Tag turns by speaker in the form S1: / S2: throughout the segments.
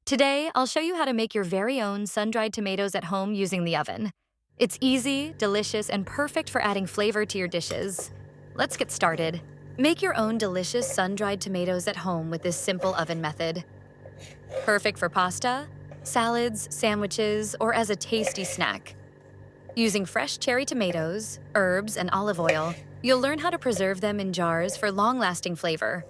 S1: Today, I'll show you how to make your very own sun-dried tomatoes at home using the oven. It's easy, delicious, and perfect for adding flavor to your dishes. Let's get started. Make your own delicious sun-dried tomatoes at home with this simple oven method. Perfect for pasta, salads, sandwiches, or as a tasty snack. Using fresh cherry tomatoes, herbs, and olive oil, you'll learn how to preserve them in jars for long-lasting flavor.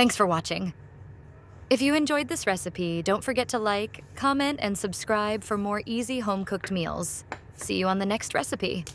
S1: Thanks for watching. If you enjoyed this recipe, don't forget to like, comment, and subscribe for more easy home-cooked meals. See you on the next recipe.